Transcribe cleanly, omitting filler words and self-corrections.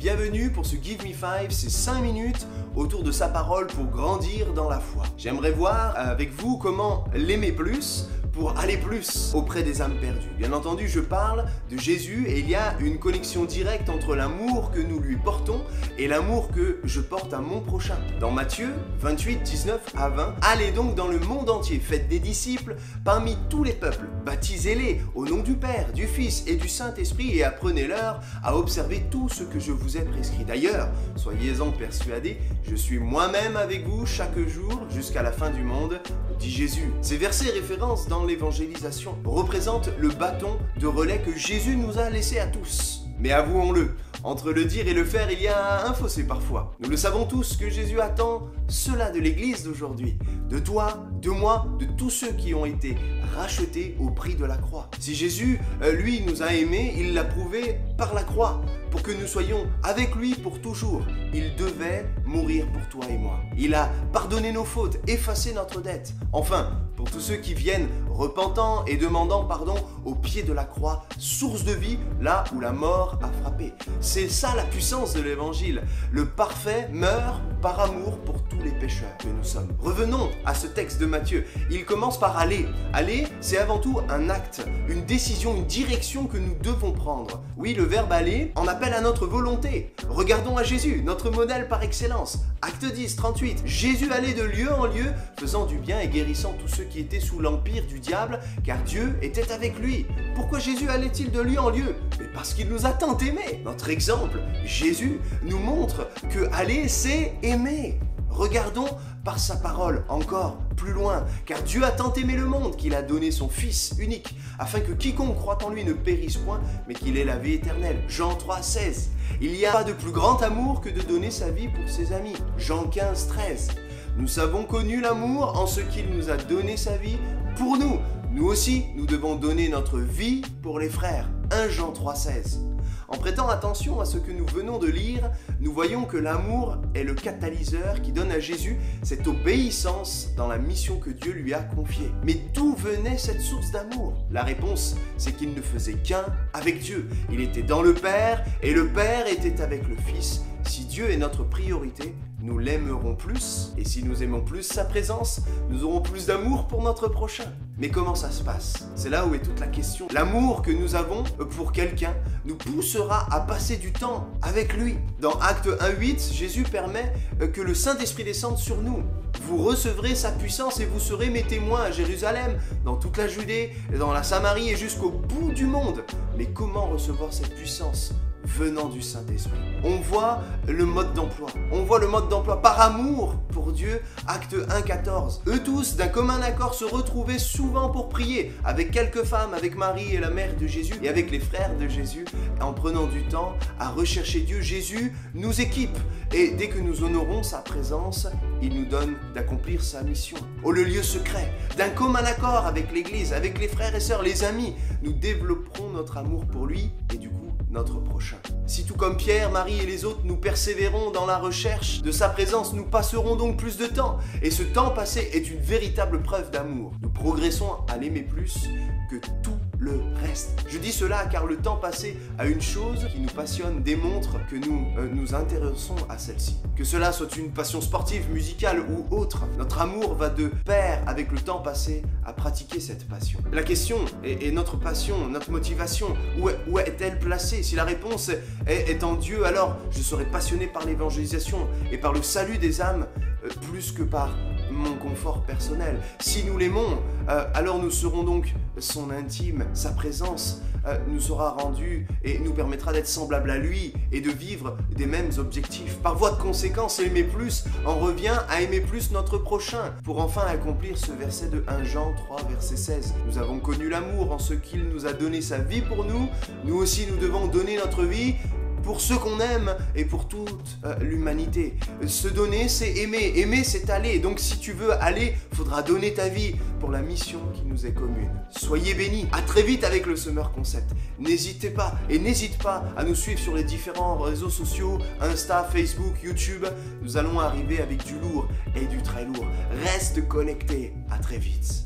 bienvenue pour ce Give Me 5, c'est 5 minutes autour de sa parole pour grandir dans la foi. J'aimerais voir avec vous comment l'aimer plus pour aller plus auprès des âmes perdues. Bien entendu, je parle de Jésus et il y a une connexion directe entre l'amour que nous lui portons et l'amour que je porte à mon prochain. Dans Matthieu 28, 19 à 20, allez donc dans le monde entier, faites des disciples parmi tous les peuples, baptisez-les au nom du Père, du Fils et du Saint-Esprit et apprenez-leur à observer tout ce que je vous ai prescrit. D'ailleurs, soyez-en persuadés, je suis moi-même avec vous chaque jour jusqu'à la fin du monde, dit Jésus. Ces versets références dans l'évangélisation représentent le bâton de relais que Jésus nous a laissé à tous. Mais avouons-le, entre le dire et le faire, il y a un fossé parfois. Nous le savons tous que Jésus attend cela de l'Église d'aujourd'hui, de toi, de moi, de tous ceux qui ont été rachetés au prix de la croix. Si Jésus, lui, nous a aimés, il l'a prouvé par la croix, pour que nous soyons avec lui pour toujours. Il devait mourir pour toi et moi. Il a pardonné nos fautes, effacé notre dette. Enfin, pour tous ceux qui viennent repentants et demandant pardon au pied de la croix, source de vie, là où la mort a frappé. C'est ça la puissance de l'évangile. Le parfait meurt par amour pour tous les pécheurs que nous sommes. Revenons à ce texte de Matthieu. Il commence par aller. Aller, c'est avant tout un acte, une décision, une direction que nous devons prendre. Oui, le verbe aller en appelle à notre volonté. Regardons à Jésus, notre modèle par excellence. Acte 10, 38. Jésus allait de lieu en lieu, faisant du bien et guérissant tous ceux qui étaient sous l'empire du diable, car Dieu était avec lui. Pourquoi Jésus allait-il de lieu en lieu? Mais parce qu'il nous a tant aimés. Notre exemple, Jésus, nous montre que aller, c'est aimer. Regardons par sa parole encore plus loin, car Dieu a tant aimé le monde qu'il a donné son Fils unique, afin que quiconque croit en lui ne périsse point, mais qu'il ait la vie éternelle. Jean 3, 16. Il n'y a pas de plus grand amour que de donner sa vie pour ses amis. Jean 15, 13. Nous avons connu l'amour en ce qu'il nous a donné sa vie pour nous. Nous aussi, nous devons donner notre vie pour les frères. 1 Jean 3, 16. En prêtant attention à ce que nous venons de lire, nous voyons que l'amour est le catalyseur qui donne à Jésus cette obéissance dans la mission que Dieu lui a confiée. Mais d'où venait cette source d'amour? La réponse, c'est qu'il ne faisait qu'un avec Dieu. Il était dans le Père et le Père était avec le Fils. Si Dieu est notre priorité, nous l'aimerons plus, et si nous aimons plus sa présence, nous aurons plus d'amour pour notre prochain. Mais comment ça se passe? C'est là où est toute la question. L'amour que nous avons pour quelqu'un nous poussera à passer du temps avec lui. Dans Acte 1:8, Jésus permet que le Saint-Esprit descende sur nous. Vous recevrez sa puissance et vous serez mes témoins à Jérusalem, dans toute la Judée, dans la Samarie et jusqu'au bout du monde. Mais comment recevoir cette puissance? Venant du Saint-Esprit. On voit le mode d'emploi. On voit le mode d'emploi par amour pour Dieu. Acte 1:14. Eux tous, d'un commun accord, se retrouvaient souvent pour prier, avec quelques femmes, avec Marie et la mère de Jésus, et avec les frères de Jésus, en prenant du temps à rechercher Dieu. Jésus nous équipe, et dès que nous honorons sa présence, il nous donne d'accomplir sa mission. Oh, le lieu secret, d'un commun accord avec l'Église, avec les frères et sœurs, les amis, nous développerons notre amour pour lui, et du coup, notre prochain. Si tout comme Pierre, Marie et les autres, nous persévérons dans la recherche de sa présence, nous passerons donc plus de temps. Et ce temps passé est une véritable preuve d'amour. Nous progressons à l'aimer plus que tout le reste. Je dis cela car le temps passé à une chose qui nous passionne démontre que nous nous intéressons à celle-ci. Que cela soit une passion sportive, musicale ou autre, notre amour va de pair avec le temps passé à pratiquer cette passion. La question est notre passion, notre motivation, où est-elle placée? Si la réponse est en Dieu, alors je serai passionné par l'évangélisation et par le salut des âmes plus que par mon confort personnel. Si nous l'aimons, alors nous serons donc son intime, sa présence nous sera rendue et nous permettra d'être semblables à lui et de vivre des mêmes objectifs. Par voie de conséquence, aimer plus en revient à aimer plus notre prochain, pour enfin accomplir ce verset de 1 Jean 3, verset 16. Nous avons connu l'amour en ce qu'il nous a donné sa vie pour nous. Nous aussi, nous devons donner notre vie pour ceux qu'on aime et pour toute l'humanité. Se donner, c'est aimer. Aimer, c'est aller. Donc si tu veux aller, faudra donner ta vie pour la mission qui nous est commune. Soyez bénis. À très vite avec le Summer Concept. N'hésitez pas et n'hésite pas à nous suivre sur les différents réseaux sociaux, Insta, Facebook, YouTube. Nous allons arriver avec du lourd et du très lourd. Reste connecté. À très vite.